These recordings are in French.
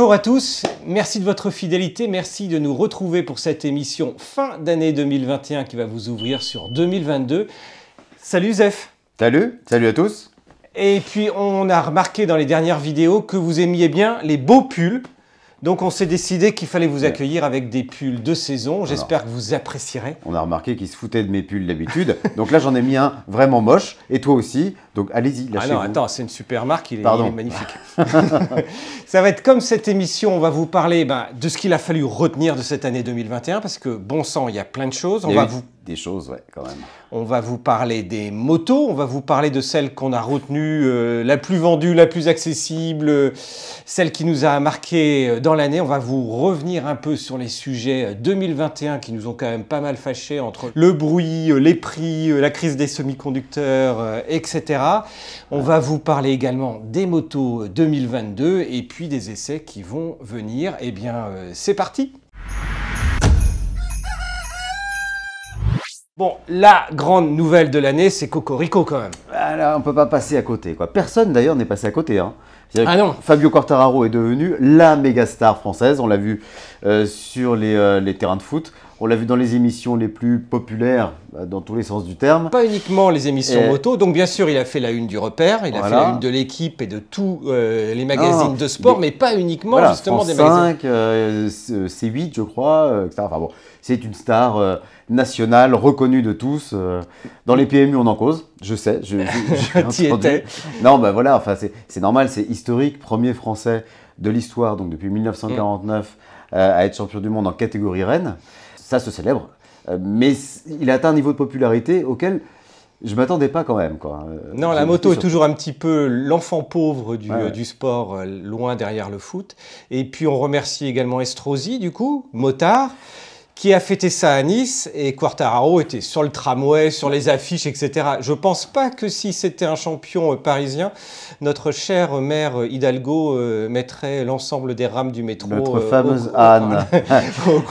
Bonjour à tous, merci de votre fidélité, merci de nous retrouver pour cette émission fin d'année 2021 qui va vous ouvrir sur 2022. Salut Zef. Salut à tous. Et puis on a remarqué dans les dernières vidéos que vous aimiez bien les beaux pulls. Donc on s'est décidé qu'il fallait vous accueillir avec des pulls de saison. J'espère que vous apprécierez. On a remarqué qu'ils se foutaient de mes pulls d'habitude. Donc là j'en ai mis un vraiment moche. Et toi aussi. Donc allez-y, lâchez-vous. Ah non, attends, c'est une super marque, il est magnifique. Ça va être comme cette émission, on va vous parler de ce qu'il a fallu retenir de cette année 2021. Parce que bon sang, il y a plein de choses. Des choses, ouais, quand même. On va vous parler des motos, on va vous parler de celle qu'on a retenue, la plus vendue, la plus accessible, celle qui nous a marqué dans l'année. On va vous revenir un peu sur les sujets 2021 qui nous ont quand même pas mal fâchés entre le bruit, les prix, la crise des semi-conducteurs, etc. On va vous parler également des motos 2022 et puis des essais qui vont venir. Eh bien, c'est parti! Bon, la grande nouvelle de l'année, c'est Cocorico quand même. Là, on ne peut pas passer à côté, quoi. Personne d'ailleurs n'est passé à côté. Hein. Ah non. Fabio Quartararo est devenu la méga star française. On l'a vu sur les terrains de foot. On l'a vu dans les émissions les plus populaires, dans tous les sens du terme. Pas uniquement les émissions moto. Donc bien sûr, il a fait la une du Repère, il a fait la une de l'équipe et de tous les magazines de sport, mais pas uniquement justement France des magazines. 5, C8, je crois, etc. Enfin bon, c'est une star nationale, reconnue de tous. Dans les PMU, on en cause. Je sais, T'y étais. Non, voilà, enfin c'est normal, c'est historique. Premier Français de l'histoire, donc depuis 1949, à être champion du monde en catégorie reine. Ça se célèbre, mais il a atteint un niveau de popularité auquel je ne m'attendais pas quand même. Quoi. Non, la moto est toujours un petit peu l'enfant pauvre du sport, loin derrière le foot. Et puis on remercie également Estrosi, du coup, motard, qui a fêté ça à Nice, et Quartararo était sur le tramway, sur les affiches, etc. Je ne pense pas que si c'était un champion parisien, notre chère mère Hidalgo mettrait l'ensemble des rames du métro. Notre fameuse Anne.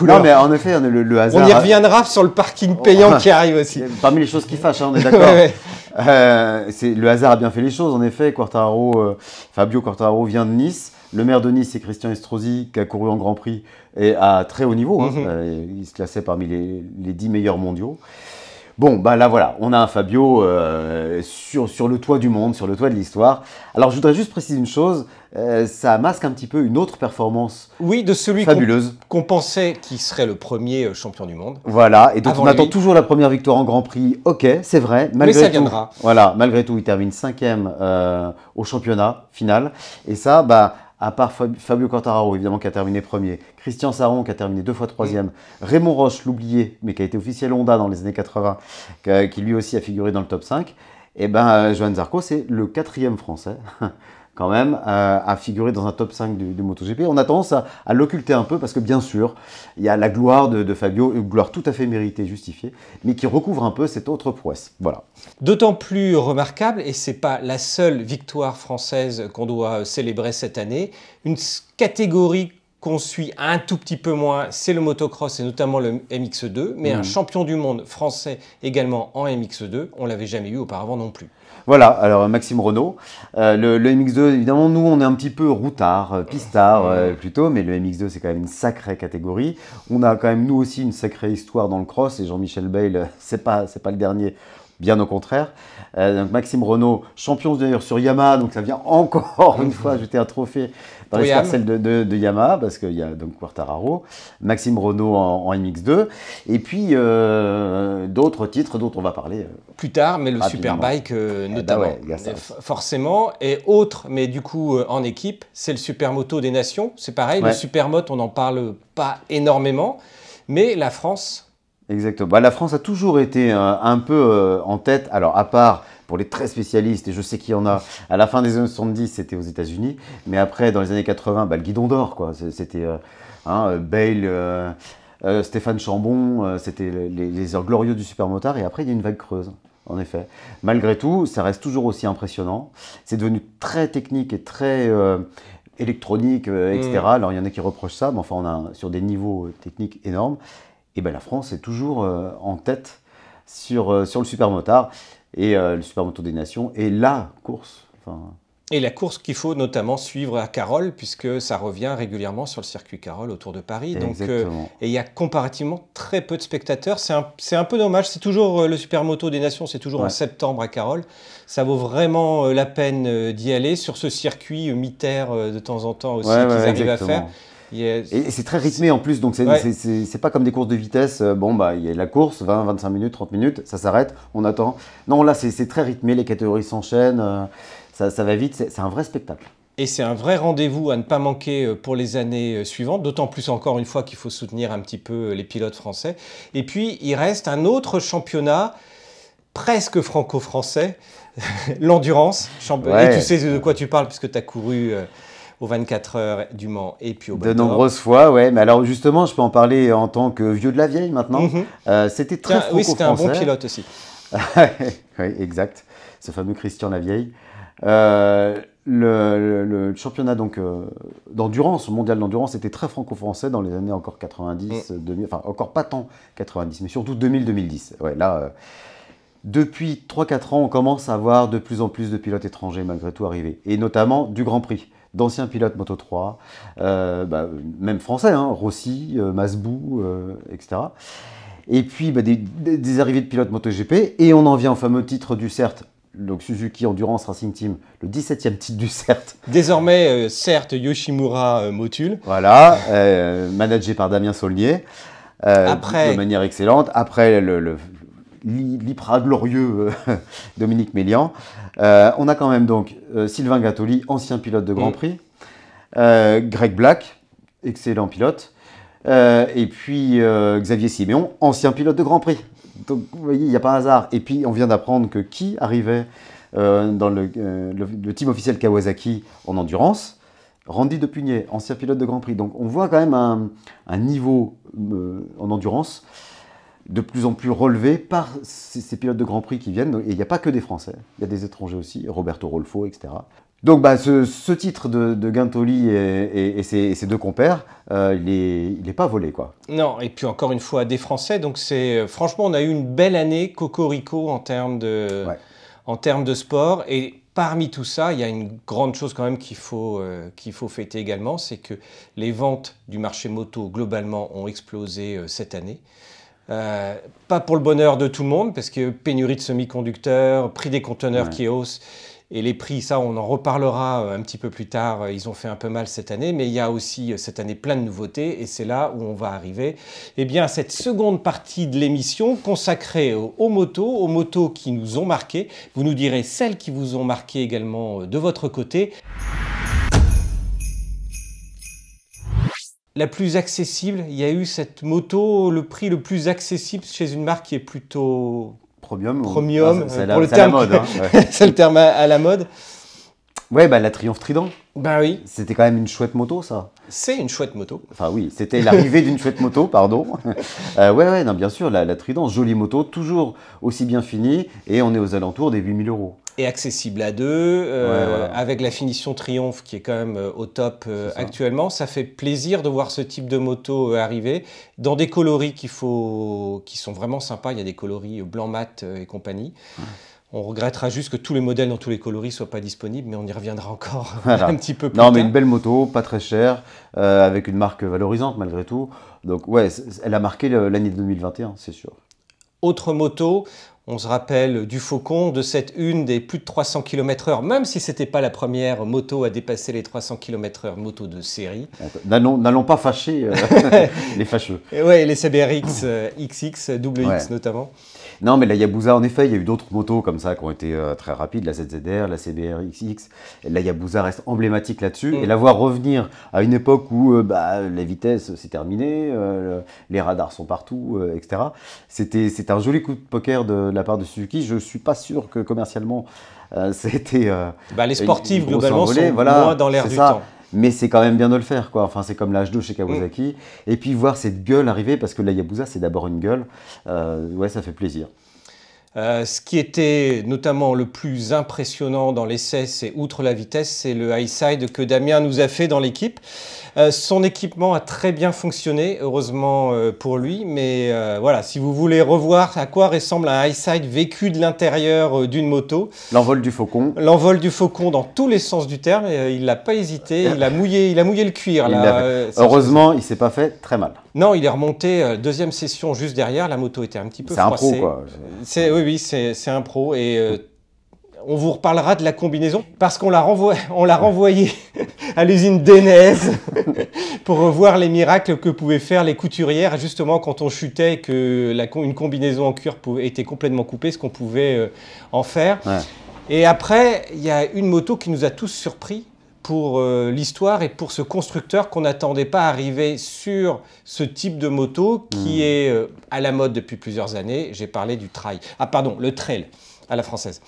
Non, mais en effet, le hasard... On y reviendra sur le parking payant qui arrive aussi. Parmi les choses qui fâchent, on est d'accord. Le hasard a bien fait les choses, en effet. Fabio Quartararo vient de Nice. Le maire de Nice, c'est Christian Estrosi, qui a couru en Grand Prix et à très haut niveau. Il se classait parmi les 10 meilleurs mondiaux. Bon, là voilà, on a un Fabio sur le toit du monde, sur le toit de l'histoire. Alors je voudrais juste préciser une chose, ça masque un petit peu une autre performance de celui fabuleuse. qu'on pensait qu'il serait le premier champion du monde. Voilà, et donc on attend toujours la première victoire en Grand Prix, ok, c'est vrai. Mais ça viendra. Voilà, malgré tout, il termine 5e au championnat final. Et ça, à part Fabio Quartararo, évidemment, qui a terminé premier, Christian Sarron, qui a terminé 2 fois 3e, Raymond Roche, l'oublié, mais qui a été officiel Honda dans les années 80, qui lui aussi a figuré dans le top 5, et Johan Zarco, c'est le 4e Français, quand même, à figurer dans un top 5 du MotoGP. On a tendance à l'occulter un peu, parce que bien sûr, il y a la gloire de Fabio, une gloire tout à fait méritée, justifiée, mais qui recouvre un peu cette autre prouesse. Voilà. D'autant plus remarquable, et ce n'est pas la seule victoire française qu'on doit célébrer cette année, une catégorie qu'on suit un tout petit peu moins, c'est le motocross et notamment le MX2, mais un champion du monde français également en MX2, on ne l'avait jamais eu auparavant non plus. Voilà, alors Maxime Renault, le MX2, évidemment, nous on est un petit peu routard, pistard plutôt, mais le MX2 c'est quand même une sacrée catégorie. On a quand même nous aussi une sacrée histoire dans le cross, et Jean-Michel Bayle, c'est pas le dernier. Bien au contraire. Donc Maxime Renault, champion d'ailleurs sur Yamaha, donc ça vient encore une fois ajouter un trophée dans l'escarcelle de Yamaha, parce qu'il y a donc Quartararo, Maxime Renault en MX2, et puis d'autres titres dont on va parler plus tard, mais le Superbike notamment, forcément. Et autre, mais du coup en équipe, c'est le Supermoto des Nations, c'est pareil, le Supermoto, on n'en parle pas énormément, mais la France... Exactement. La France a toujours été un peu en tête, alors à part pour les très spécialistes, et je sais qu'il y en a, à la fin des années 70, c'était aux États-Unis, mais après, dans les années 80, le guidon d'or, quoi. C'était Bayle, Stéphane Chambon, c'était les heures glorieuses du supermotard, et après, il y a une vague creuse. En effet. Malgré tout, ça reste toujours aussi impressionnant. C'est devenu très technique et très électronique, etc. Alors, il y en a qui reprochent ça, mais enfin, on a sur des niveaux techniques énormes. Et la France est toujours en tête sur le supermotard et le Supermoto des Nations. Et la course, Et la course qu'il faut notamment suivre à Carole, puisque ça revient régulièrement sur le circuit Carole autour de Paris. Donc, et il y a comparativement très peu de spectateurs. C'est un peu dommage. C'est toujours le Supermoto des Nations, c'est toujours en septembre à Carole. Ça vaut vraiment la peine d'y aller sur ce circuit mi-terre de temps en temps aussi qu'ils arrivent à faire. Et c'est très rythmé en plus, donc c'est pas comme des courses de vitesse. Bon, bah, il y a la course, 20, 25 minutes, 30 minutes, ça s'arrête, on attend. Non, là, c'est très rythmé, les catégories s'enchaînent. Ça va vite, c'est un vrai spectacle. Et c'est un vrai rendez-vous à ne pas manquer pour les années suivantes, d'autant plus encore une fois qu'il faut soutenir un petit peu les pilotes français. Et puis, il reste un autre championnat presque franco-français, l'endurance. Et tu sais de quoi tu parles puisque tu as couru aux 24 heures du Mans et puis au Bol d'Or. De nombreuses fois, ouais. Mais alors justement, je peux en parler en tant que vieux de la vieille maintenant. C'était très franco-français. Oui, c'était un bon pilote aussi. Oui, exact. Ce fameux Christian Lavieille. Le championnat d'endurance, mondial d'endurance, était très franco-français dans les années encore 90, 2000, enfin encore pas tant 90, mais surtout 2000-2010. Ouais, là, depuis 3-4 ans, on commence à voir de plus en plus de pilotes étrangers malgré tout arriver, et notamment du Grand Prix, d'anciens pilotes Moto 3, même français, hein, Rossi, Masbou, etc. Et puis des arrivées de pilotes MotoGP, et on en vient au fameux titre du CERT. Donc Suzuki Endurance Racing Team, le 17e titre du CERT. Désormais, CERT Yoshimura Motul. Voilà, managé par Damien Saulnier, de manière excellente. Après l'hyper glorieux Dominique Mélian. On a quand même donc Sylvain Gattoli, ancien pilote de Grand Prix. Greg Black, excellent pilote. Et puis Xavier Siméon, ancien pilote de Grand Prix. Donc, vous voyez, il n'y a pas un hasard. Et puis, on vient d'apprendre que qui arrivait dans le team officiel Kawasaki en endurance? Randy Depugnet, ancien pilote de Grand Prix. Donc, on voit quand même un niveau en endurance de plus en plus relevé par ces pilotes de Grand Prix qui viennent. Et il n'y a pas que des Français, il y a des étrangers aussi, Roberto Rolfo, etc. Donc ce titre de Guintoli et ses deux compères, il n'est pas volé, quoi. Non, et puis encore une fois, des Français. Donc franchement, on a eu une belle année cocorico en termes de sport. Et parmi tout ça, il y a une grande chose quand même qu'il faut fêter également, c'est que les ventes du marché moto globalement ont explosé cette année. Pas pour le bonheur de tout le monde, parce que pénurie de semi-conducteurs, prix des conteneurs qui hausse. Et les prix, ça, on en reparlera un petit peu plus tard. Ils ont fait un peu mal cette année, mais il y a aussi cette année plein de nouveautés. Et c'est là où on va arriver à cette seconde partie de l'émission consacrée aux motos qui nous ont marqués. Vous nous direz celles qui vous ont marqué également de votre côté. La plus accessible, il y a eu cette moto, le prix le plus accessible chez une marque qui est plutôt... Premium, c'est la mode. Hein, c'est le terme à la mode. Ouais, la Triumph Trident. Ben oui. C'était quand même une chouette moto, ça. C'est une chouette moto. Enfin oui, c'était l'arrivée d'une chouette moto, pardon. Ouais, non, bien sûr, la Trident, jolie moto, toujours aussi bien finie, et on est aux alentours des 8 000 €. Et accessible à deux, avec la finition Triumph qui est quand même au top actuellement. Ça fait plaisir de voir ce type de moto arriver dans des coloris qui sont vraiment sympas. Il y a des coloris blanc mat et compagnie. On regrettera juste que tous les modèles dans tous les coloris ne soient pas disponibles, mais on y reviendra encore un petit peu plus tard. Non, mais une belle moto, pas très chère, avec une marque valorisante malgré tout. Donc ouais, elle a marqué l'année 2021, c'est sûr. Autre moto, on se rappelle du Faucon, de cette une des plus de 300 km/h, même si ce n'était pas la première moto à dépasser les 300 km/h, moto de série. N'allons pas fâcher les fâcheux. Oui, les CBRX XX, double X notamment. Non, mais la Yabusa, en effet, il y a eu d'autres motos comme ça qui ont été très rapides, la ZZR, la CBR-XX. La Yabusa reste emblématique là-dessus. Et la voir revenir à une époque où la vitesse, c'est terminé, les radars sont partout, etc. C'était un joli coup de poker de la part de Suzuki. Je ne suis pas sûr que commercialement, c'était... les sportifs, globalement, sont moins dans l'air du temps. Mais c'est quand même bien de le faire, quoi. Enfin, c'est comme la H2 chez Kawasaki. Et puis voir cette gueule arriver, parce que la Yabusa, c'est d'abord une gueule. Ouais, ça fait plaisir. Ce qui était notamment le plus impressionnant dans l'essai, c'est outre la vitesse, c'est le high side que Damien nous a fait dans l'équipe. Son équipement a très bien fonctionné, heureusement pour lui, mais voilà, si vous voulez revoir à quoi ressemble un high side vécu de l'intérieur d'une moto. L'envol du Faucon. L'envol du Faucon dans tous les sens du terme, il n'a pas hésité, il a mouillé le cuir. Là, heureusement, il ne s'est pas fait très mal. Non, il est remonté, deuxième session juste derrière, la moto était un petit peu froissée. C'est un pro, quoi. Oui, c'est un pro, et on vous reparlera de la combinaison, parce qu'on l'a renvoyé à l'usine Denez pour voir les miracles que pouvaient faire les couturières, justement quand on chutait et que une combinaison en cuir était complètement coupée, ce qu'on pouvait en faire. Ouais. Et après, il y a une moto qui nous a tous surpris pour l'histoire et pour ce constructeur qu'on n'attendait pas arriver sur ce type de moto qui est à la mode depuis plusieurs années. J'ai parlé du trail. Ah pardon, le trail à la française.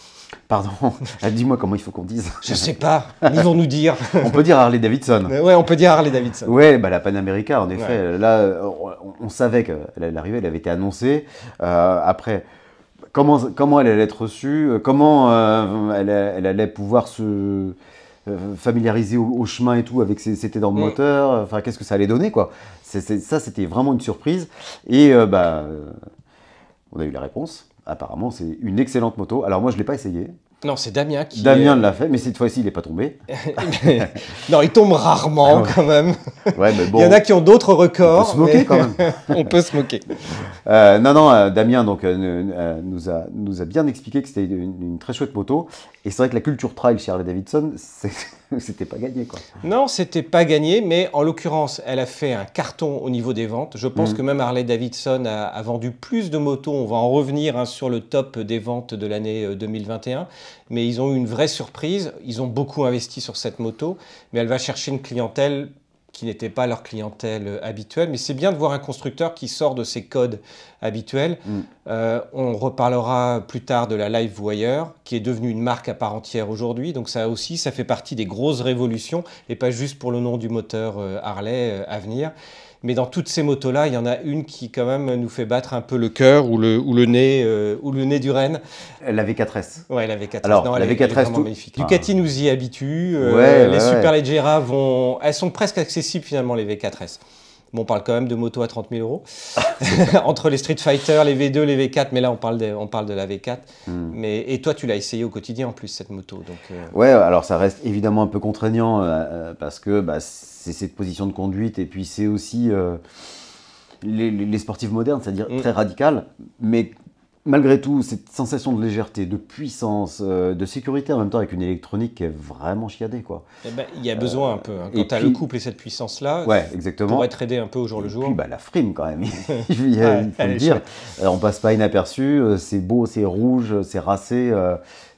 Pardon, dis-moi comment il faut qu'on dise. Je sais pas, ils vont nous dire. On peut dire Harley Davidson. Ouais, on peut dire Harley Davidson. Ouais, bah, la Panamérica, en effet. Ouais. Là, on savait qu'elle arrivait, elle avait été annoncée. Après, comment elle allait être reçue, comment elle allait pouvoir se familiariser au chemin et tout avec ses énormes moteurs, enfin, qu'est-ce que ça allait donner, quoi. Ça, c'était vraiment une surprise. Et on a eu la réponse. Apparemment, c'est une excellente moto. Alors moi, je ne l'ai pas essayé. Non, c'est Damien qui... Damien l'a fait, mais cette fois-ci, il n'est pas tombé. Non, il tombe rarement quand même. Ouais, mais bon, il y en a qui ont d'autres records. On peut se moquer quand même. On peut se moquer. Non, Damien donc, nous a bien expliqué que c'était une très chouette moto. Et c'est vrai que la culture trail chez Harley Davidson, c'était pas gagné, quoi. Non, c'était pas gagné, mais en l'occurrence, elle a fait un carton au niveau des ventes. Je pense que même Harley Davidson a vendu plus de motos. On va en revenir sur le top des ventes de l'année 2021. Mais ils ont eu une vraie surprise. Ils ont beaucoup investi sur cette moto, mais elle va chercher une clientèle qui n'était pas leur clientèle habituelle. Mais c'est bien de voir un constructeur qui sort de ses codes habituels. On reparlera plus tard de la LiveWire, qui est devenue une marque à part entière aujourd'hui. Donc ça aussi, ça fait partie des grosses révolutions, et pas juste pour le nom du moteur Harley à venir. Mais dans toutes ces motos-là, il y en a une qui quand même nous fait battre un peu le cœur ou le nez du renne. La V4S. Ouais, la V4S. Alors, non, la V4S, elle est vraiment magnifique. Ducati nous y habitue. Les Superleggera elles sont presque accessibles finalement, les V4S. Bon, on parle quand même de motos à 30 000 €. Entre les Street Fighter, les V2, les V4, mais là on parle de la V4. Et toi, tu l'as essayé au quotidien en plus, cette moto. Donc, ouais, alors ça reste évidemment un peu contraignant parce que c'est cette position de conduite et puis c'est aussi les sportifs modernes, c'est-à-dire très radical, mais malgré tout, cette sensation de légèreté, de puissance, de sécurité en même temps avec une électronique qui est vraiment chiadée, quoi. Eh ben, il y a besoin un peu, hein. Quand tu as le couple et cette puissance-là, ouais, exactement. Pour être aidé un peu au jour le jour. Et puis la frime quand même, il faut le dire. On passe pas inaperçu, c'est beau, c'est rouge, c'est racé.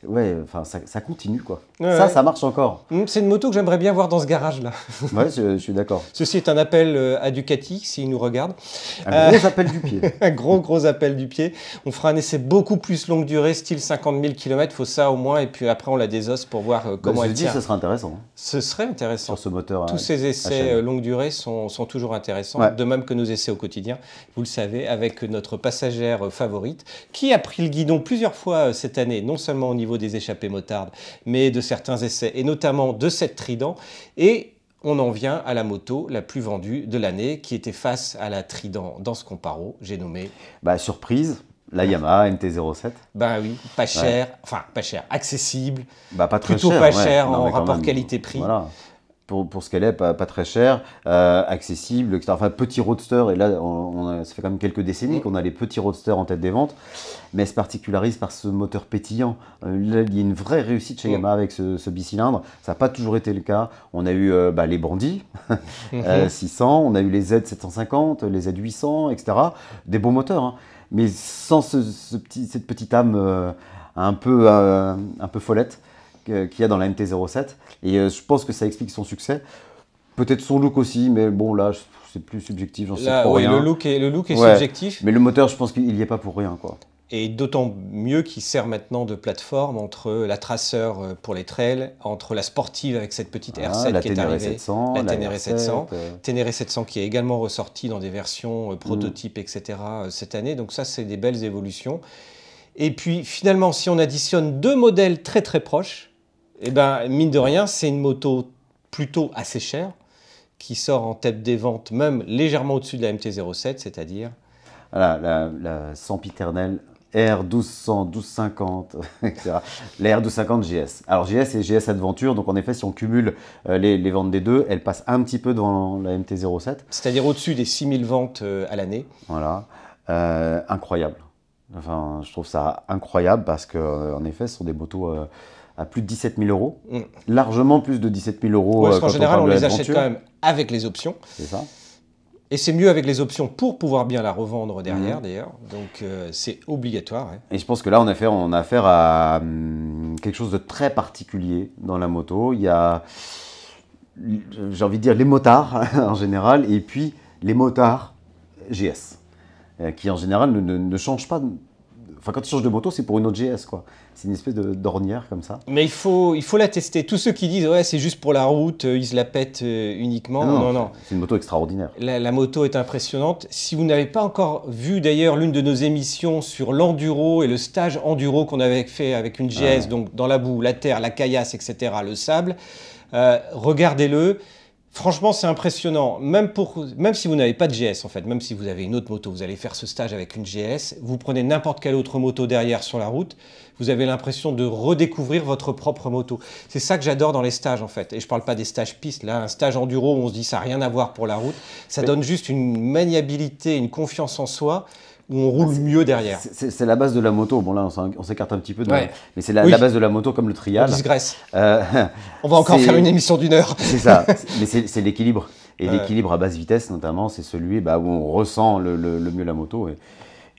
Ouais, enfin ça continue, quoi. Ouais, ça marche encore. C'est une moto que j'aimerais bien voir dans ce garage-là. Ouais, je suis d'accord. Ceci est un appel à Ducati, s'ils nous regardent. Un gros appel du pied. Un gros appel du pied. On fera un essai beaucoup plus longue durée, style 50 000 km, il faut ça au moins, et puis après on la désosse pour voir comment elle tient. Ce serait intéressant. Ce serait intéressant. Sur ce moteur. Tous ces essais longue durée sont toujours intéressants, de même que nos essais au quotidien, vous le savez, avec notre passagère favorite, qui a pris le guidon plusieurs fois cette année, non seulement au niveau des échappées motardes, mais de certains essais, et notamment de cette Trident. Et on en vient à la moto la plus vendue de l'année, qui était face à la Trident dans ce comparo, j'ai nommé... surprise, la Yamaha MT-07. Ben oui, pas cher, enfin pas cher, accessible, pas très plutôt cher, pas cher en rapport qualité-prix. Voilà. Pour ce qu'elle est, pas très cher, accessible, etc. Enfin, petit roadster, et là, ça fait quand même quelques décennies qu'on a les petits roadsters en tête des ventes, mais elle se particularise par ce moteur pétillant. Là, il y a une vraie réussite chez Yamaha avec ce bicylindre. Ça n'a pas toujours été le cas. On a eu les Bandits 600, on a eu les Z750, les Z800, etc. Des beaux moteurs, hein. Mais sans cette petite âme un peu follette qu'il y a dans la MT-07, et je pense que ça explique son succès. Peut-être son look aussi, mais bon, là, c'est plus subjectif, j'en sais trop rien. Le look est subjectif. Mais le moteur, je pense qu'il n'y est pas pour rien, quoi. Et d'autant mieux qu'il sert maintenant de plateforme entre la Tracer pour les trails, entre la sportive avec cette petite R7 qui est arrivée, 700, la Ténéré 700, Ténéré 700 qui est également ressortie dans des versions prototypes, etc. cette année. Donc ça, c'est des belles évolutions. Et puis finalement, si on additionne deux modèles très très proches, eh ben, mine de rien, c'est une moto plutôt assez chère, qui sort en tête des ventes même légèrement au-dessus de la MT-07, c'est-à-dire... Voilà, la sempiternelle R1200, 1250, etc. La R1250 GS. Alors GS et GS Adventure, donc en effet, si on cumule les ventes des deux, elle passe un petit peu devant la MT-07. C'est-à-dire au-dessus des 6000 ventes à l'année. Voilà. Incroyable. Enfin, je trouve ça incroyable parce qu'en effet, ce sont des motos à plus de 17 000 euros. Largement plus de 17 000 euros. Ouais, parce qu'en général, on les achète quand même avec les options. C'est ça. Et c'est mieux avec les options pour pouvoir bien la revendre derrière, d'ailleurs. Donc, c'est obligatoire. Ouais. Et je pense que là, on a affaire à quelque chose de très particulier dans la moto. Il y a, j'ai envie de dire, les motards en général, et puis les motards GS, qui en général ne changent pas. Enfin, quand tu changes de moto, c'est pour une autre GS, quoi. C'est une espèce d'ornière comme ça. Mais il faut la tester. Tous ceux qui disent ouais, c'est juste pour la route, ils se la pètent uniquement. Non. C'est une moto extraordinaire. La moto est impressionnante. Si vous n'avez pas encore vu d'ailleurs l'une de nos émissions sur l'enduro et le stage enduro qu'on avait fait avec une GS, donc dans la boue, la terre, la caillasse, etc., le sable, regardez-le. Franchement, c'est impressionnant. Même si vous n'avez pas de GS, en fait, même si vous avez une autre moto, vous allez faire ce stage avec une GS, vous prenez n'importe quelle autre moto derrière sur la route, vous avez l'impression de redécouvrir votre propre moto. C'est ça que j'adore dans les stages, en fait. Et je ne parle pas des stages pistes. Là, un stage enduro où on se dit ça n'a rien à voir pour la route, ça donne juste une maniabilité, une confiance en soi, où on roule mieux derrière. C'est la base de la moto. Bon là, on s'écarte un petit peu, mais c'est la base de la moto comme le trial. On digresse. On va encore faire une émission d'1 heure. C'est ça, mais c'est l'équilibre. Et l'équilibre à basse vitesse, notamment, c'est celui où on ressent le mieux la moto.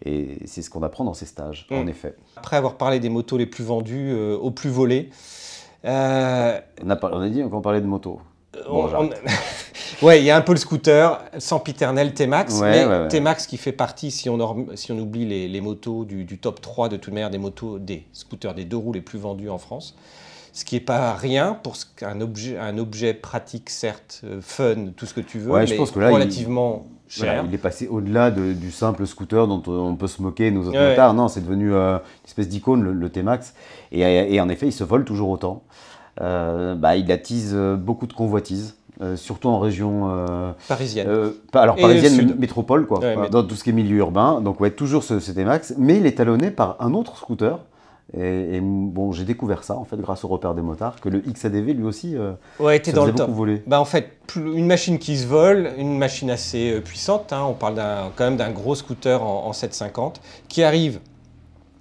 Et c'est ce qu'on apprend dans ces stages, en effet. Après avoir parlé des motos les plus vendues, aux plus volées... On a dit qu'on parlait de moto. Bon, ouais, il y a un peu le scooter, sempiternel T-Max, mais T-Max qui fait partie, si on oublie les motos du top 3 de toute manière des scooters des deux roues les plus vendus en France. Ce qui n'est pas rien pour un objet pratique, certes, fun, tout ce que tu veux, mais je pense que là, relativement cher. Voilà, il est passé au-delà du simple scooter dont on peut se moquer, nos autres motards. Non, c'est devenu une espèce d'icône, le T-Max. Et en effet, il se vole toujours autant. Il attise beaucoup de convoitises. Surtout en région parisienne. Parisienne, métropole, quoi, dans tout ce qui est milieu urbain. Donc, toujours ce T-Max, mais il est talonné par un autre scooter. Et bon, j'ai découvert ça en fait grâce au repère des motards, que le XADV lui aussi était dans le top. Voler. En fait, une machine qui se vole, une machine assez puissante. On parle quand même d'un gros scooter en 750 qui arrive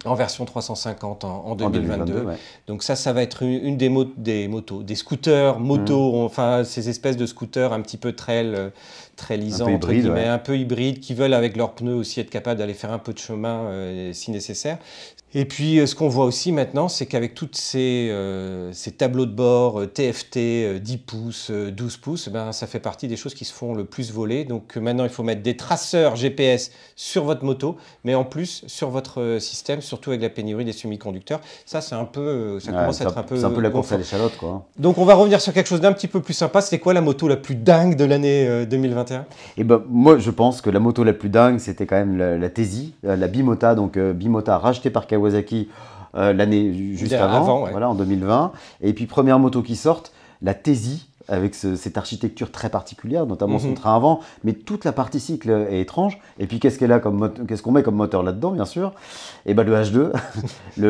en version 350 en 2022. Donc ça va être une des scooters, enfin ces espèces de scooters un petit peu trailisants, un peu hybrides, qui veulent avec leurs pneus aussi être capables d'aller faire un peu de chemin si nécessaire. Et puis, ce qu'on voit aussi maintenant, c'est qu'avec toutes ces tableaux de bord, TFT, 10 pouces, 12 pouces, ça fait partie des choses qui se font le plus voler. Donc maintenant, il faut mettre des traceurs GPS sur votre moto, mais en plus sur votre système, surtout avec la pénurie des semi-conducteurs. Ça, c'est un peu, ça commence à être un peu... C'est un peu la course à l'échalote, quoi. Donc, on va revenir sur quelque chose d'un petit peu plus sympa. C'était quoi la moto la plus dingue de l'année 2021 ? Moi, je pense que la moto la plus dingue, c'était quand même la Tesi, la Bimota, donc Bimota rachetée par Kawasaki l'année juste avant, voilà, en 2020. Et puis, première moto qui sort, la Tesi, avec cette architecture très particulière, notamment son train avant, mais toute la partie cycle est étrange. Et puis, qu'est-ce qu'on met comme moteur là-dedans, bien sûr ? Et le H2,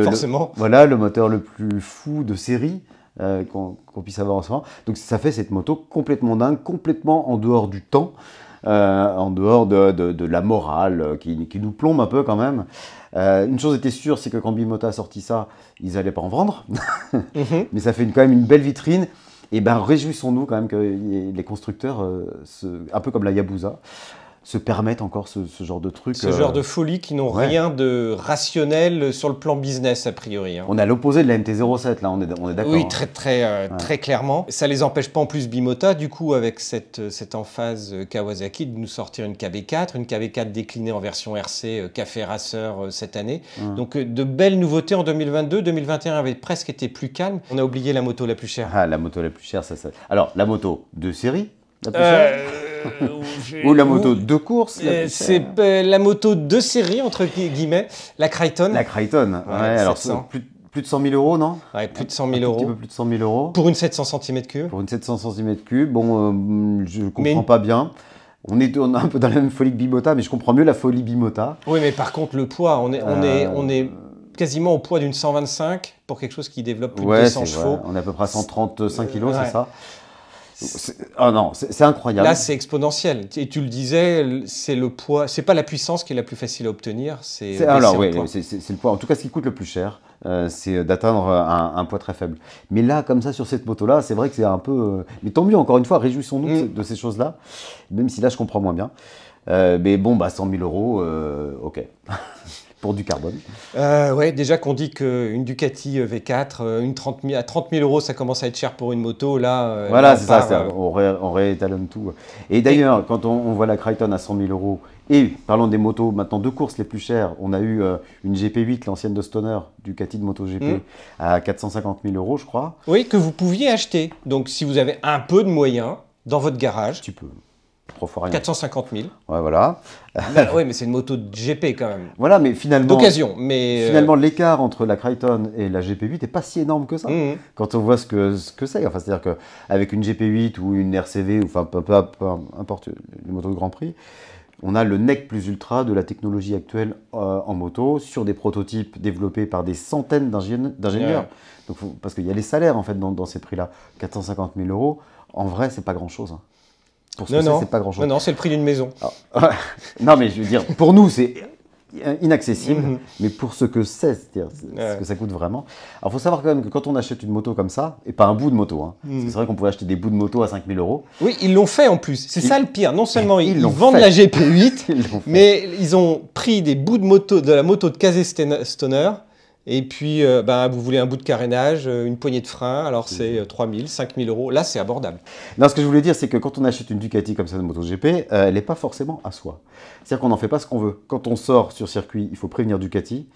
forcément. Voilà, le moteur le plus fou de série qu'on puisse avoir en ce moment. Donc, ça fait cette moto complètement dingue, complètement en dehors du temps, en dehors de la morale qui nous plombe un peu quand même. Une chose était sûre, c'est que quand Bimota a sorti ça, ils n'allaient pas en vendre. Mais ça fait quand même une belle vitrine. Et réjouissons-nous quand même que les constructeurs, un peu comme la Yabusa, se permettent encore ce genre de trucs. Ce genre de folie qui n'ont rien de rationnel sur le plan business, a priori. On est à l'opposé de la MT-07, là, on est d'accord. Oui, très clairement. Ça ne les empêche pas en plus, Bimota, du coup, avec cette emphase Kawasaki, de nous sortir une KB4 déclinée en version RC Café Racer cette année. Donc, de belles nouveautés en 2022. 2021 avait presque été plus calme. On a oublié la moto la plus chère. Ah, la moto la plus chère, ça. Alors, la moto de série la plus chère Ou la moto de course. C'est la moto de série, entre guillemets, la Crichton. La Crichton, ouais, alors plus de 100 000 euros, non? Ouais, plus de 100 000 euros. Un petit peu plus de 100 000 euros. Pour une 700 cm3. Pour une 700 cm3, bon, je comprends pas bien. On est un peu dans la même folie que Bimota, mais je comprends mieux la folie Bimota. Oui, mais par contre, le poids, on est quasiment au poids d'une 125 pour quelque chose qui développe plus de 200 chevaux. On est à peu près à 135 kg, c'est ça? Ah non, c'est incroyable. Là, c'est exponentiel. Et tu le disais, c'est le poids. C'est pas la puissance qui est la plus facile à obtenir. Alors oui, c'est le poids. En tout cas, ce qui coûte le plus cher, c'est d'atteindre un poids très faible. Mais là, comme ça, sur cette moto-là, c'est vrai que c'est un peu. Mais tant mieux. Encore une fois, réjouissons-nous de ces choses-là. Même si là, je comprends moins bien. Mais bon, 100 000 euros, ok. Pour du carbone. Ouais, déjà qu'on dit qu'une Ducati V4, à 30 000 euros, ça commence à être cher pour une moto. Là, voilà, c'est ça, on réétalonne tout. Et d'ailleurs, quand on voit la Crichton à 100 000 euros, et parlons des motos maintenant de course les plus chères, on a eu une GP8, l'ancienne de Stoner, Ducati de MotoGP, à 450 000 euros, je crois. Oui, que vous pouviez acheter. Donc, si vous avez un peu de moyens dans votre garage, tu peux. 3 fois rien. 450 000. Ouais, voilà. Oui, mais c'est une moto de GP quand même. Voilà, mais finalement. D'occasion. Mais finalement, l'écart entre la Crichton et la GP8 n'est pas si énorme que ça. Quand on voit ce que c'est. Enfin, c'est-à-dire qu'avec une GP8 ou une RCV, ou enfin, peu importe les motos de Grand Prix, on a le nec plus ultra de la technologie actuelle en moto sur des prototypes développés par des centaines d'ingénieurs. Donc, parce qu'il y a les salaires en fait dans ces prix-là. 450 000 euros, en vrai, c'est pas grand-chose. Pour ce c'est pas grand-chose. Non, c'est le prix d'une maison. Alors, non, mais je veux dire, pour nous, c'est inaccessible, mais pour ce que c'est-à-dire ce que ça coûte vraiment. Alors, il faut savoir quand même que quand on achète une moto comme ça, et pas un bout de moto, parce que c'est vrai qu'on pouvait acheter des bouts de moto à 5 000 euros. Oui, ils l'ont fait en plus. C'est ça le pire. Non seulement ils vendent la GP8, mais ils ont pris des bouts de moto, de la moto de Casey Stoner. Et puis, vous voulez un bout de carénage, une poignée de frein, alors c'est 3 000, 5 000 euros. Là, c'est abordable. Non, ce que je voulais dire, c'est que quand on achète une Ducati comme ça de MotoGP, elle n'est pas forcément à soi. C'est-à-dire qu'on n'en fait pas ce qu'on veut. Quand on sort sur circuit, il faut prévenir Ducati.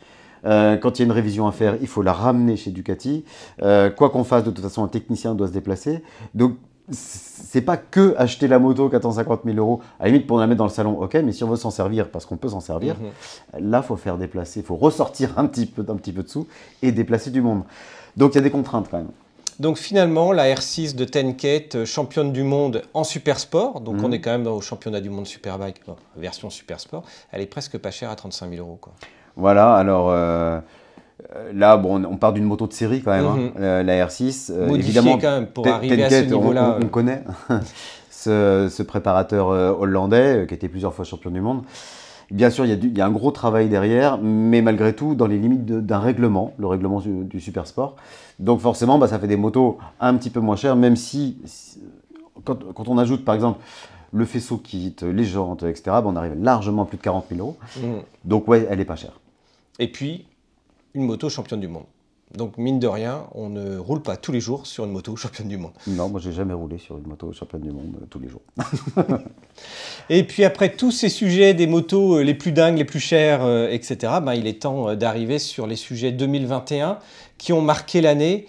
Quand il y a une révision à faire, il faut la ramener chez Ducati. Quoi qu'on fasse, de toute façon, un technicien doit se déplacer. Donc, c'est pas que acheter la moto 450 000 euros, à la limite pour la mettre dans le salon, ok, mais si on veut s'en servir, parce qu'on peut s'en servir, là, il faut faire déplacer, il faut ressortir un petit peu de sous et déplacer du monde. Donc, il y a des contraintes quand même. Donc finalement, la R6 de Tenket, championne du monde en super sport, donc on est quand même au championnat du monde Superbike, version super sport, elle est presque pas chère à 35 000 euros, quoi. Voilà, alors là, bon, on part d'une moto de série quand même, la R6. Modifiée évidemment, quand même pour arriver à ce niveau-là. On connaît ce préparateur hollandais qui était plusieurs fois champion du monde. Bien sûr, il y a un gros travail derrière, mais malgré tout, dans les limites d'un règlement, le règlement du super sport. Donc forcément, ça fait des motos un petit peu moins chères, même si quand on ajoute par exemple le faisceau kit, les jantes, etc., on arrive largement à plus de 40 000 euros. Donc ouais, elle n'est pas chère. Et puis, une moto championne du monde. Donc, mine de rien, on ne roule pas tous les jours sur une moto championne du monde. Non, moi, j'ai jamais roulé sur une moto championne du monde tous les jours. Et puis, après tous ces sujets des motos les plus dingues, les plus chères, etc., il est temps d'arriver sur les sujets 2021 qui ont marqué l'année.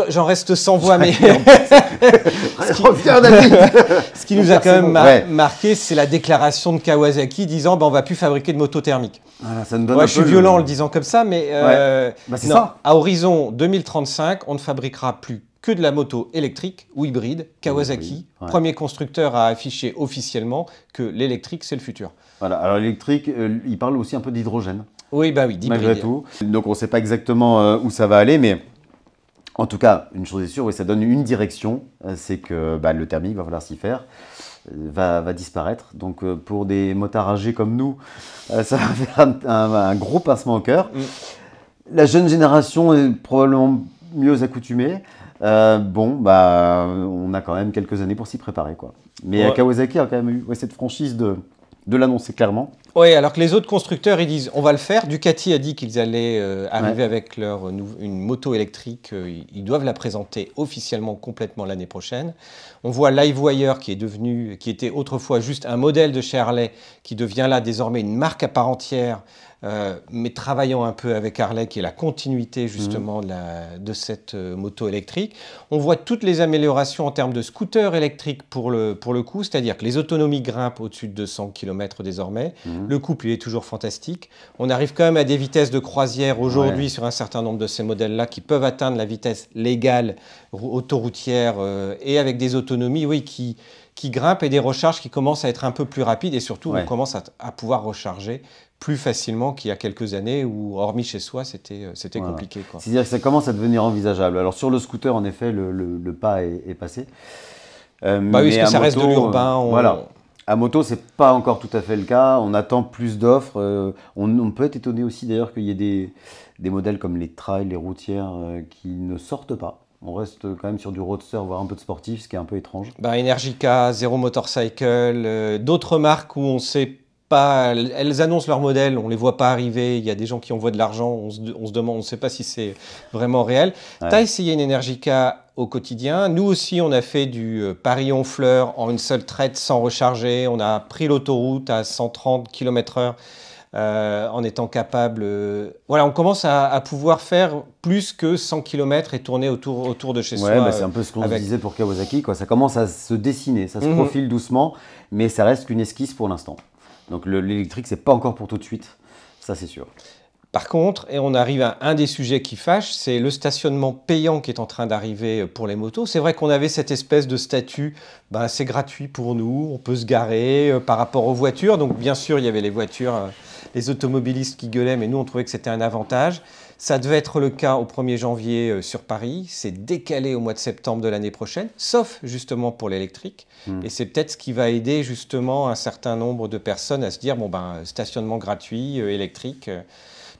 J'en reste sans voix, mais ce qui nous a quand même marqué, c'est la déclaration de Kawasaki disant on va plus fabriquer de motos thermiques. Voilà, ça nous donne je suis violent en le disant comme ça, mais c'est ça. À horizon 2035, on ne fabriquera plus que de la moto électrique ou hybride. Kawasaki, premier constructeur à afficher officiellement que l'électrique, c'est le futur. Voilà, alors l'électrique, il parle aussi un peu d'hydrogène. Oui, d'hybride. Malgré tout. Donc on ne sait pas exactement où ça va aller, mais en tout cas, une chose est sûre, ça donne une direction, c'est que le thermique, va falloir s'y faire, va disparaître. Donc pour des motards âgés comme nous, ça va faire un gros pincement au cœur. La jeune génération est probablement mieux accoutumée. On a quand même quelques années pour s'y préparer, quoi. Mais Kawasaki a quand même eu cette franchise de l'annoncer clairement. Oui, alors que les autres constructeurs, ils disent on va le faire. Ducati a dit qu'ils allaient arriver avec une moto électrique. Ils doivent la présenter officiellement complètement l'année prochaine. On voit Livewire qui était autrefois juste un modèle de chez Harley, qui devient là désormais une marque à part entière mais travaillant un peu avec Harley, qui est la continuité justement de cette moto électrique. On voit toutes les améliorations en termes de scooter électrique pour le coup, c'est-à-dire que les autonomies grimpent au-dessus de 200 km désormais. Le couple, il est toujours fantastique. On arrive quand même à des vitesses de croisière aujourd'hui sur un certain nombre de ces modèles-là qui peuvent atteindre la vitesse légale autoroutière et avec des autonomies qui grimpent et des recharges qui commencent à être un peu plus rapides et surtout on commence à pouvoir recharger plus facilement qu'il y a quelques années où, hormis chez soi, c'était compliqué. C'est-à-dire que ça commence à devenir envisageable. Alors sur le scooter, en effet, le pas est passé. Oui, parce que ça reste de l'urbain. Voilà. À moto, c'est pas encore tout à fait le cas. On attend plus d'offres. On peut être étonné aussi d'ailleurs qu'il y ait des modèles comme les trails, les routières qui ne sortent pas. On reste quand même sur du roadster, voire un peu de sportif, ce qui est un peu étrange. Energica, Zero Motorcycle, d'autres marques où on sait pas, elles annoncent leurs modèles, on les voit pas arriver, il y a des gens qui envoient de l'argent, on se demande, on ne sait pas si c'est vraiment réel. Tu as essayé une Energica au quotidien. Nous aussi, on a fait du Paris-Honfleur en une seule traite sans recharger. On a pris l'autoroute à 130 km/h. En étant capable... voilà, on commence à pouvoir faire plus que 100 km et tourner autour de chez soi. C'est un peu ce qu'on se disait pour Kawasaki, quoi. Ça commence à se dessiner, ça se profile doucement, mais ça reste qu'une esquisse pour l'instant. Donc l'électrique, c'est pas encore pour tout de suite, ça c'est sûr. Par contre, et on arrive à un des sujets qui fâche, c'est le stationnement payant qui est en train d'arriver pour les motos. C'est vrai qu'on avait cette espèce de statut, c'est gratuit pour nous, on peut se garer par rapport aux voitures. Donc bien sûr, il y avait les voitures, les automobilistes qui gueulaient, mais nous on trouvait que c'était un avantage. Ça devait être le cas au 1er janvier sur Paris, c'est décalé au mois de septembre de l'année prochaine, sauf justement pour l'électrique. Et c'est peut-être ce qui va aider justement un certain nombre de personnes à se dire, stationnement gratuit, électrique,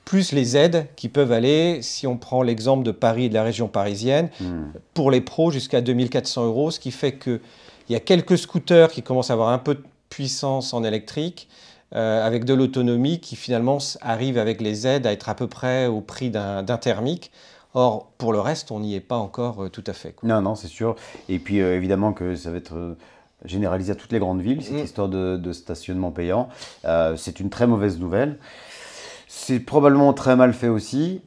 plus les aides qui peuvent aller, si on prend l'exemple de Paris et de la région parisienne, pour les pros jusqu'à 2 400 €, ce qui fait qu'il y a quelques scooters qui commencent à avoir un peu de puissance en électrique, avec de l'autonomie qui finalement arrive avec les aides à être à peu près au prix d'un thermique. Or, pour le reste, on n'y est pas encore tout à fait. Non, c'est sûr. Et puis évidemment que ça va être généralisé à toutes les grandes villes, cette histoire de stationnement payant. C'est une très mauvaise nouvelle. C'est probablement très mal fait aussi.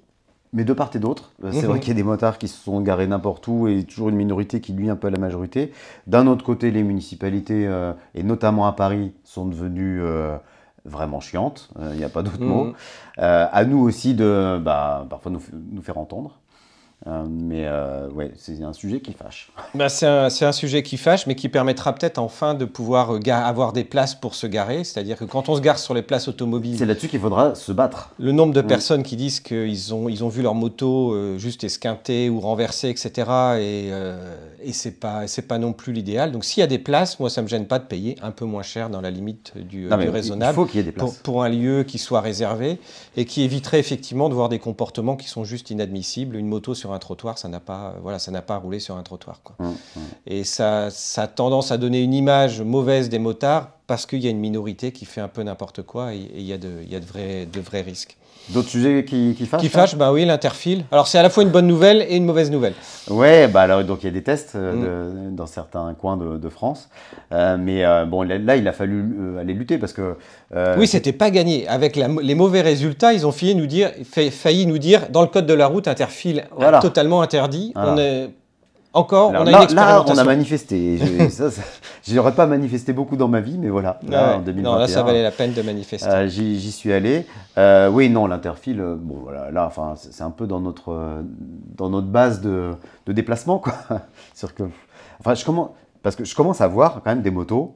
Mais de part et d'autre, c'est vrai qu'il y a des motards qui se sont garés n'importe où et toujours une minorité qui nuit un peu à la majorité. D'un autre côté, les municipalités, et notamment à Paris, sont devenues vraiment chiantes, il n'y a pas d'autre mot. À nous aussi de parfois nous faire entendre. C'est un sujet qui fâche. C'est un sujet qui fâche, mais qui permettra peut-être enfin de pouvoir avoir des places pour se garer. C'est-à-dire que quand on se gare sur les places automobiles... C'est là-dessus qu'il faudra se battre. Le nombre de personnes qui disent qu'ils ont vu leur moto juste esquintée ou renversée, etc. Et c'est pas non plus l'idéal. Donc s'il y a des places, moi ça ne me gêne pas de payer un peu moins cher dans la limite du raisonnable. Il faut qu'il y ait des places. Pour un lieu qui soit réservé et qui éviterait effectivement de voir des comportements qui sont juste inadmissibles. Une moto sur un trottoir, ça n'a pas à rouler sur un trottoir. Et ça a tendance à donner une image mauvaise des motards parce qu'il y a une minorité qui fait un peu n'importe quoi et il y a de vrais risques. D'autres sujets qui fâchent? Qui fâchent, oui, l'interfile. Alors c'est à la fois une bonne nouvelle et une mauvaise nouvelle. Ouais, alors donc il y a des tests dans certains coins de France, mais là il a fallu aller lutter parce que oui, c'était pas gagné. Avec les mauvais résultats, ils ont failli nous dire dans le code de la route, interfile totalement interdit. Voilà. On a une expérimentation. Là, on a manifesté. Je n'aurais pas manifesté beaucoup dans ma vie, mais voilà. En 2021, non, là, ça valait la peine de manifester. J'y suis allé. Oui, non, l'interfile, là, c'est un peu dans notre base de déplacement, quoi. Parce que je commence à voir quand même des motos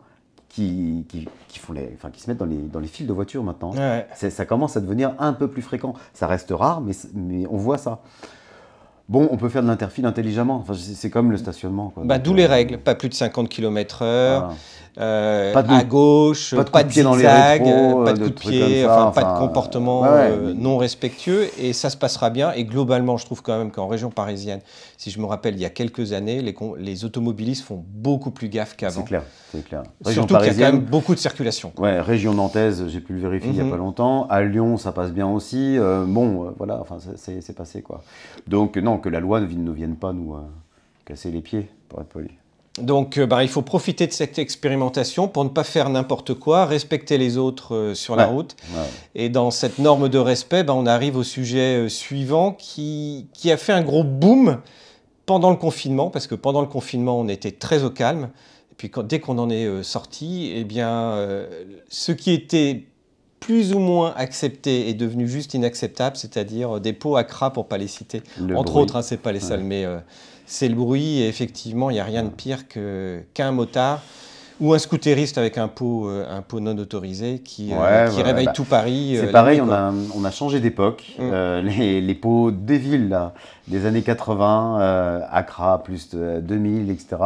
qui se mettent dans les fils de voiture maintenant. Ouais. Ça commence à devenir un peu plus fréquent. Ça reste rare, mais on voit ça. Bon, on peut faire de l'interfile intelligemment, c'est comme le stationnement. D'où les règles, pas plus de 50 km/h, à gauche, pas de zigzag, pas de coup de pied, pas de comportement non respectueux, et ça se passera bien. Et globalement, je trouve quand même qu'en région parisienne, si je me rappelle, il y a quelques années, les automobilistes font beaucoup plus gaffe qu'avant. C'est clair. Surtout qu'il y a quand même beaucoup de circulation. Ouais, région nantaise, j'ai pu le vérifier il n'y a pas longtemps. À Lyon, ça passe bien aussi. C'est passé, quoi. Donc non, que la loi ne vienne pas nous casser les pieds, pour être poli. Donc, il faut profiter de cette expérimentation pour ne pas faire n'importe quoi, respecter les autres sur la route. Ouais. Et dans cette norme de respect, on arrive au sujet suivant qui a fait un gros boom pendant le confinement, parce que pendant le confinement, on était très au calme. Et puis, dès qu'on en est sorti, eh bien, ce qui était plus ou moins accepté est devenu juste inacceptable, c'est-à-dire des pots à cras, pour ne pas les citer. Entre autres, c'est pas les seuls, mais c'est le bruit. Et effectivement, il n'y a rien de pire qu'un motard ou un scooteriste avec un pot non autorisé qui réveille tout Paris. C'est pareil, on a changé d'époque. Les pots des villes là, des années 80, Accra, plus de 2000, etc.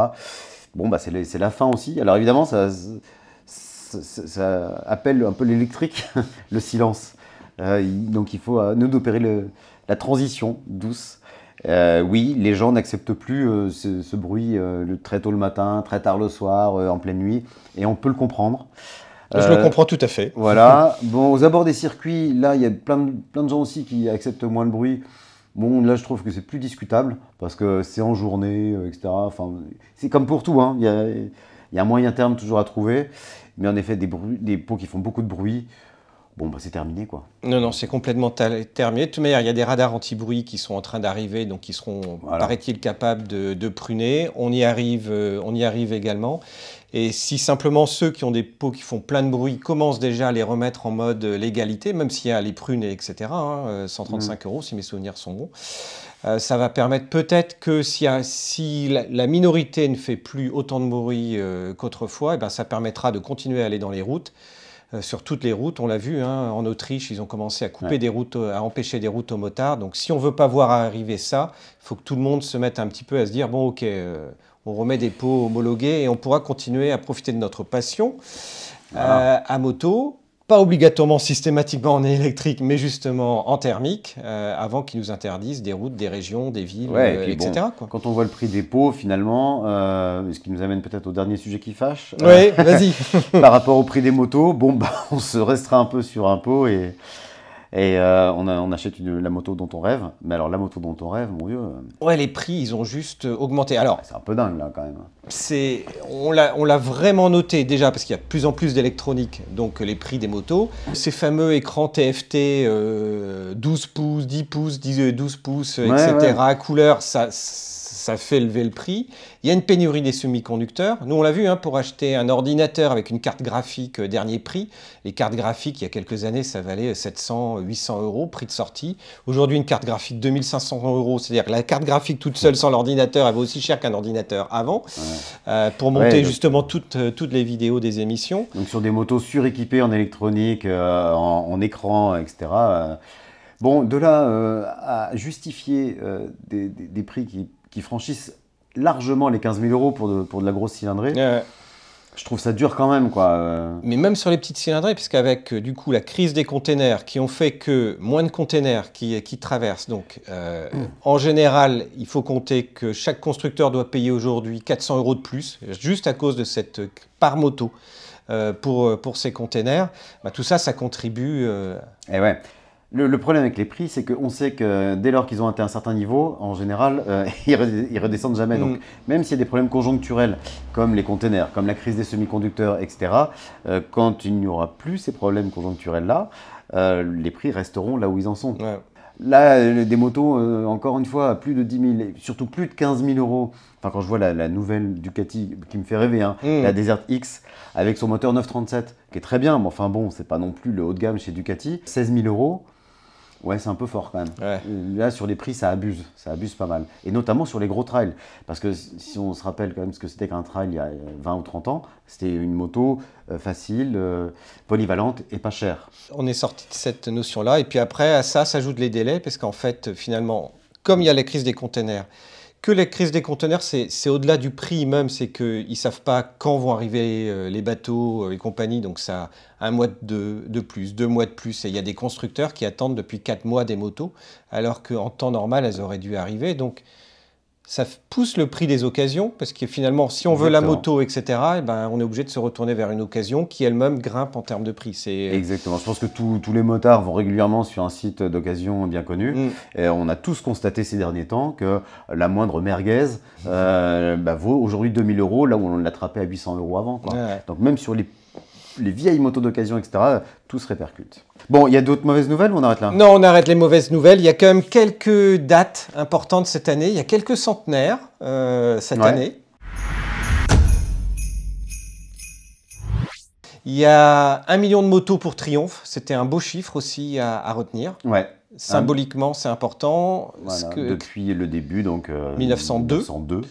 Bon, c'est la fin aussi. Alors évidemment, ça appelle un peu l'électrique, le silence. Donc il faut nous opérer la transition douce. Oui, les gens n'acceptent plus ce bruit très tôt le matin, très tard le soir, en pleine nuit, et on peut le comprendre. Je le comprends tout à fait. Voilà. Bon, aux abords des circuits, là, il y a plein de gens aussi qui acceptent moins le bruit. Bon, là, je trouve que c'est plus discutable, parce que c'est en journée, etc. Enfin, c'est comme pour tout, hein. Il y a un moyen terme toujours à trouver. Mais en effet, des pots qui font beaucoup de bruit, bon, c'est terminé, quoi. Non, c'est complètement terminé. De toute manière, il y a des radars anti-bruit qui sont en train d'arriver, donc qui seront, paraît-il, capables de pruner. On y arrive également. Et si simplement ceux qui ont des pots qui font plein de bruit commencent déjà à les remettre en mode légalité, même s'il y a les prunes, etc., 135 €, si mes souvenirs sont bons, ça va permettre peut-être que si la minorité ne fait plus autant de bruit qu'autrefois, ça permettra de continuer à aller dans les routes. Sur toutes les routes, on l'a vu, en Autriche, ils ont commencé à couper des routes, à empêcher des routes aux motards. Donc si on ne veut pas voir arriver ça, il faut que tout le monde se mette un petit peu à se dire, bon ok, on remet des pots homologués et on pourra continuer à profiter de notre passion à moto. Pas obligatoirement systématiquement en électrique, mais justement en thermique, avant qu'ils nous interdisent des routes, des régions, des villes, etc. Bon, quand on voit le prix des pots, finalement, ce qui nous amène peut-être au dernier sujet qui fâche. Oui, vas-y. Par rapport au prix des motos, on se restera un peu sur un pot et on achète la moto dont on rêve. Mais alors, la moto dont on rêve, mon Dieu. Ouais, les prix, ils ont juste augmenté. Alors, c'est un peu dingue, là, quand même. On l'a vraiment noté déjà parce qu'il y a de plus en plus d'électronique, donc les prix des motos. Ces fameux écrans TFT 12 pouces, 10 pouces, 12 pouces, etc., couleur, ça fait lever le prix. Il y a une pénurie des semi-conducteurs. Nous, on l'a vu, pour acheter un ordinateur avec une carte graphique dernier prix. Les cartes graphiques, il y a quelques années, ça valait 700, 800 €, prix de sortie. Aujourd'hui, une carte graphique 2500 €, c'est-à-dire que la carte graphique toute seule sans l'ordinateur, elle vaut aussi cher qu'un ordinateur avant, pour monter justement toutes les vidéos des émissions. Donc sur des motos suréquipées en électronique, en écran, etc. Bon, de là à justifier des prix qui franchissent largement les 15 000 € pour de la grosse cylindrée, je trouve ça dur quand même, quoi. Mais même sur les petites cylindrées, puisqu'avec du coup la crise des containers qui ont fait que moins de containers qui traversent, donc en général, il faut compter que chaque constructeur doit payer aujourd'hui 400 € de plus, juste à cause de cette part moto pour ces containers. Tout ça, ça contribue. Et ouais. Le problème avec les prix, c'est qu'on sait que dès lors qu'ils ont atteint un certain niveau, en général, ils redescendent jamais. Donc, même s'il y a des problèmes conjoncturels, comme les containers, comme la crise des semi-conducteurs, etc., quand il n'y aura plus ces problèmes conjoncturels-là, les prix resteront là où ils en sont. Ouais. Là, des motos, encore une fois, à plus de 10 000, surtout plus de 15 000 €. Enfin, quand je vois la nouvelle Ducati qui me fait rêver, la Desert X, avec son moteur 937, qui est très bien, mais enfin bon, c'est pas non plus le haut de gamme chez Ducati. 16 000 €. Ouais, c'est un peu fort quand même. Ouais. Là, sur les prix, ça abuse pas mal. Et notamment sur les gros trails. Parce que si on se rappelle quand même ce que c'était qu'un trail il y a 20 ou 30 ans, c'était une moto facile, polyvalente et pas chère. On est sorti de cette notion-là. Et puis après, à ça s'ajoutent les délais, parce qu'en fait, finalement, comme il y a la crise des containers, que la crise des conteneurs, c'est au-delà du prix même, c'est qu'ils ne savent pas quand vont arriver les bateaux et compagnie, donc ça a un mois de plus, 2 mois de plus. Et il y a des constructeurs qui attendent depuis 4 mois des motos, alors qu'en temps normal, elles auraient dû arriver. Donc ça pousse le prix des occasions, parce que finalement, si on veut la moto, etc., eh ben, on est obligé de se retourner vers une occasion qui elle-même grimpe en termes de prix. Exactement. Je pense que tous les motards vont régulièrement sur un site d'occasion bien connu. Et on a tous constaté ces derniers temps que la moindre merguez vaut aujourd'hui 2 000 €, là où on l'attrapait à 800 € avant, quoi. Ouais. Donc même sur les vieilles motos d'occasion, etc., tout se répercute. Bon, il y a d'autres mauvaises nouvelles ou on arrête là? Non, on arrête les mauvaises nouvelles. Il y a quand même quelques dates importantes cette année. Il y a quelques centenaires cette année. Il y a 1 million de motos pour Triumph. C'était un beau chiffre aussi à retenir. Ouais. Symboliquement, c'est important. Voilà, depuis le début, donc 1902. 1902.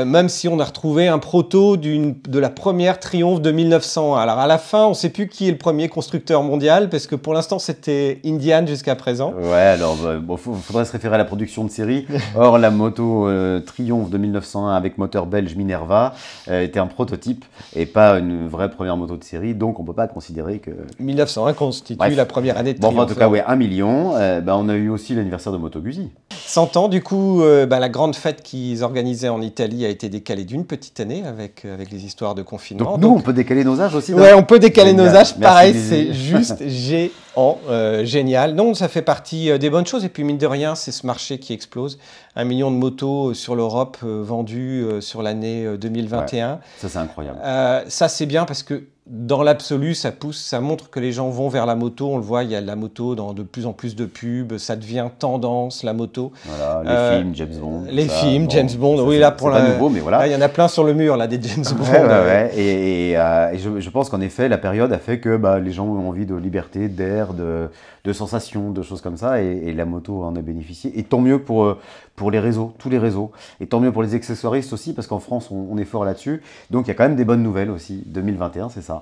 Même si on a retrouvé un proto de la première Triumph de 1901. Alors à la fin, on ne sait plus qui est le premier constructeur mondial, parce que pour l'instant, c'était Indian jusqu'à présent. Ouais, alors faudrait se référer à la production de série. Or, la moto Triumph de 1901 avec moteur belge Minerva était un prototype et pas une vraie première moto de série, donc on ne peut pas considérer que... 1901 constitue la première année de Triumph. Bon, en tout cas, ouais, 1 million. On a eu aussi l'anniversaire de Moto Guzzi. 100 ans, du coup, la grande fête qu'ils organisaient en Italie a été décalée d'une petite année avec les histoires de confinement. Donc nous, on peut décaler nos âges aussi. Ouais, on peut décaler nos âges. Pareil, c'est juste génial. Non, ça fait partie des bonnes choses. Et puis, mine de rien, c'est ce marché qui explose. 1 million de motos sur l'Europe vendues sur l'année 2021. Ouais, ça, c'est incroyable. Ça, c'est bien parce que dans l'absolu, ça pousse, ça montre que les gens vont vers la moto. On le voit, il y a la moto dans de plus en plus de pubs. Ça devient tendance, la moto. Voilà, les films, James Bond. Les films, James Bond. Oui, là, pour pas nouveau, mais voilà. Là, il y en a plein sur le mur, là, des James Bond. Ouais. Et je pense qu'en effet, la période a fait que les gens ont envie de liberté, d'air, de sensations, de choses comme ça. Et la moto en a bénéficié. Et tant mieux pour les réseaux, tous les réseaux. Et tant mieux pour les accessoiristes aussi, parce qu'en France, on est fort là-dessus. Donc, il y a quand même des bonnes nouvelles aussi. 2021, c'est ça.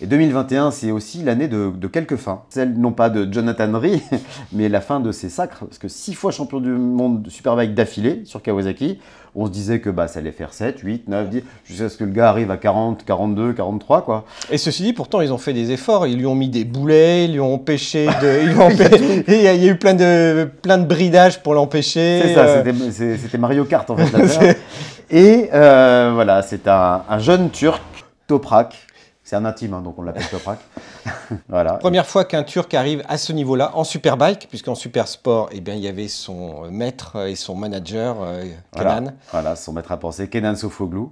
Et 2021, c'est aussi l'année de quelques fins. Celle, non pas de Jonathan Rea, mais la fin de ses sacres. Parce que 6 fois champion du monde de Superbike d'affilée sur Kawasaki, on se disait que ça allait faire 7, 8, 9, 10, jusqu'à ce que le gars arrive à 40, 42, 43, quoi. Et ceci dit, pourtant, ils ont fait des efforts. Ils lui ont mis des boulets, ils lui ont empêché de... Il y a eu plein de bridages pour l'empêcher. C'est ça, c'était Mario Kart, en fait. Et voilà, c'est un jeune Turc, Toprak. C'est un intime, hein, donc on l'appelle Toprak. Voilà. Première fois qu'un Turc arrive à ce niveau-là, en Superbike, puisqu'en Supersport, il y avait son maître et son manager, Kenan. Voilà, son maître à penser, Kenan Sofuoglu.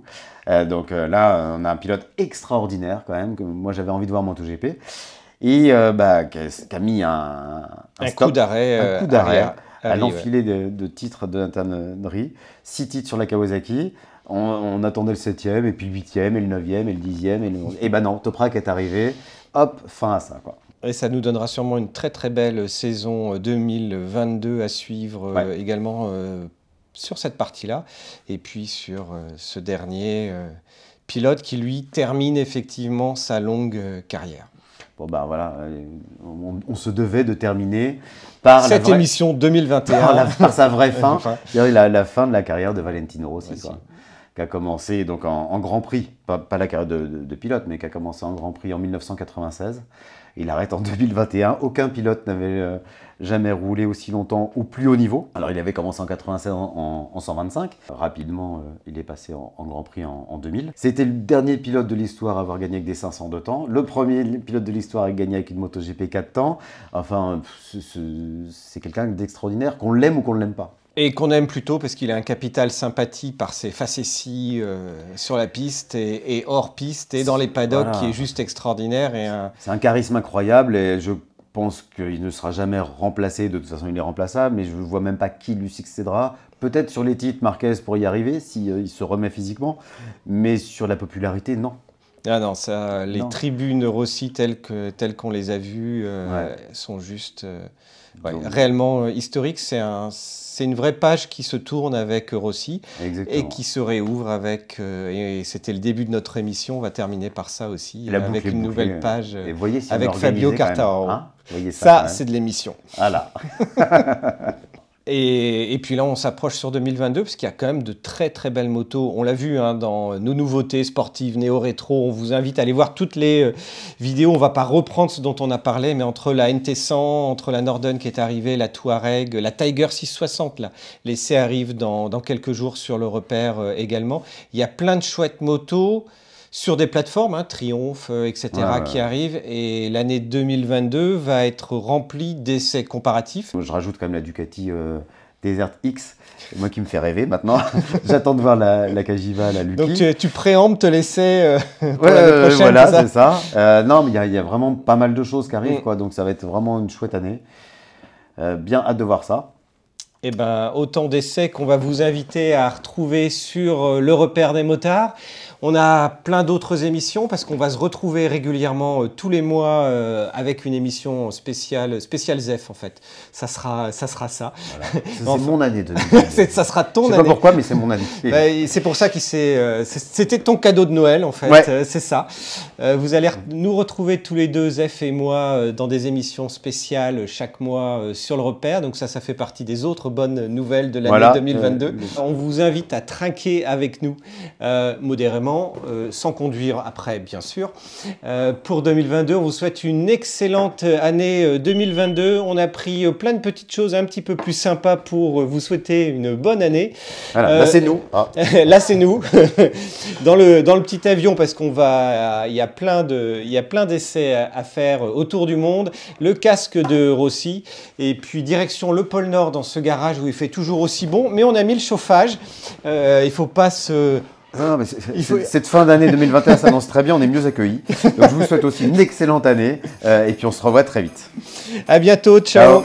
Donc là, on a un pilote extraordinaire quand même, que moi j'avais envie de voir en MotoGP. Et qui a mis un coup d'arrêt à l'enfilé de titres de Jonathan Rea. 6 titres sur la Kawasaki. On attendait le 7e, et puis le 8e, et le 9e, et le 10e, et le 11e. Et non, Toprak est arrivé, hop, fin à ça, quoi. Et ça nous donnera sûrement une très très belle saison 2022 à suivre également sur cette partie-là. Et puis sur ce dernier pilote qui, lui, termine effectivement sa longue carrière. Bon, voilà, on se devait de terminer par cette émission 2021. Par sa vraie fin, la fin de la carrière de Valentino Rossi, quoi. Qui a commencé donc en Grand Prix, pas la carrière de pilote, mais qui a commencé en Grand Prix en 1996. Il arrête en 2021. Aucun pilote n'avait jamais roulé aussi longtemps au plus haut niveau. Alors, il avait commencé en 96 en 125. Rapidement, il est passé en Grand Prix en 2000. C'était le dernier pilote de l'histoire à avoir gagné avec des 500 de temps. Le premier pilote de l'histoire à gagner avec une MotoGP 4 temps. Enfin, c'est quelqu'un d'extraordinaire, qu'on l'aime ou qu'on ne l'aime pas. Et qu'on aime plutôt parce qu'il a un capital sympathie par ses facéties sur la piste et hors piste et dans les paddocks qui est juste extraordinaire. C'est un charisme incroyable et je pense qu'il ne sera jamais remplacé. De toute façon, il est remplaçable, mais je ne vois même pas qui lui succédera. Peut-être sur les titres, Marquez pourrait y arriver s'il se remet physiquement, mais sur la popularité, non. Ah non, les tribunes Rossi telles qu'on les a vues sont juste réellement historiques. C'est une vraie page qui se tourne avec Rossi. Exactement. Et qui se réouvre avec... et c'était le début de notre émission, on va terminer par ça aussi, avec une nouvelle page avec Fabio Quartararo. Hein, ça c'est de l'émission. Voilà. Et puis là, on s'approche sur 2022 parce qu'il y a quand même de très très belles motos. On l'a vu hein, dans nos nouveautés sportives, néo-rétro. On vous invite à aller voir toutes les vidéos. On ne va pas reprendre ce dont on a parlé, mais entre la NT100, entre la Norden qui est arrivée, la Touareg, la Tiger 660, là, l'essai arrive dans quelques jours sur le repère également. Il y a plein de chouettes motos sur des plateformes, hein, Triumph, etc., qui arrivent. Et l'année 2022 va être remplie d'essais comparatifs. Je rajoute quand même la Ducati Desert X, moi qui me fait rêver maintenant. J'attends de voir la Cagiva, la Lucky. Donc tu préemptes l'essai pour l'année prochaine, voilà, c'est ça. Non, mais il y a vraiment pas mal de choses qui arrivent, quoi, donc ça va être vraiment une chouette année. Bien hâte de voir ça. Eh ben, autant d'essais qu'on va vous inviter à retrouver sur le repère des motards. On a plein d'autres émissions parce qu'on va se retrouver régulièrement tous les mois avec une émission spéciale ZEF en fait. Ça sera ça. Voilà. C'est mon année 2022. Ça sera ton année. Je sais pas pourquoi, mais c'est mon année. C'est pour ça que c'était ton cadeau de Noël en fait. Ouais. C'est ça. Vous allez nous retrouver tous les deux, ZEF et moi, dans des émissions spéciales chaque mois sur le repère. Donc ça fait partie des autres bonnes nouvelles de l'année 2022. On vous invite à trinquer avec nous modérément. Sans conduire après, bien sûr. Pour 2022, on vous souhaite une excellente année 2022. On a pris plein de petites choses un petit peu plus sympas pour vous souhaiter une bonne année. Voilà, là, c'est nous. Ah. Là, c'est nous. Dans le petit avion, parce qu'il y a plein d'essais à faire autour du monde. Le casque de Rossi. Et puis, direction le pôle Nord, dans ce garage où il fait toujours aussi bon. Mais on a mis le chauffage. Il ne faut pas se... Non, mais cette fin d'année 2021 s'annonce très bien, on est mieux accueillis. Donc je vous souhaite aussi une excellente année et puis on se revoit très vite. À bientôt, ciao.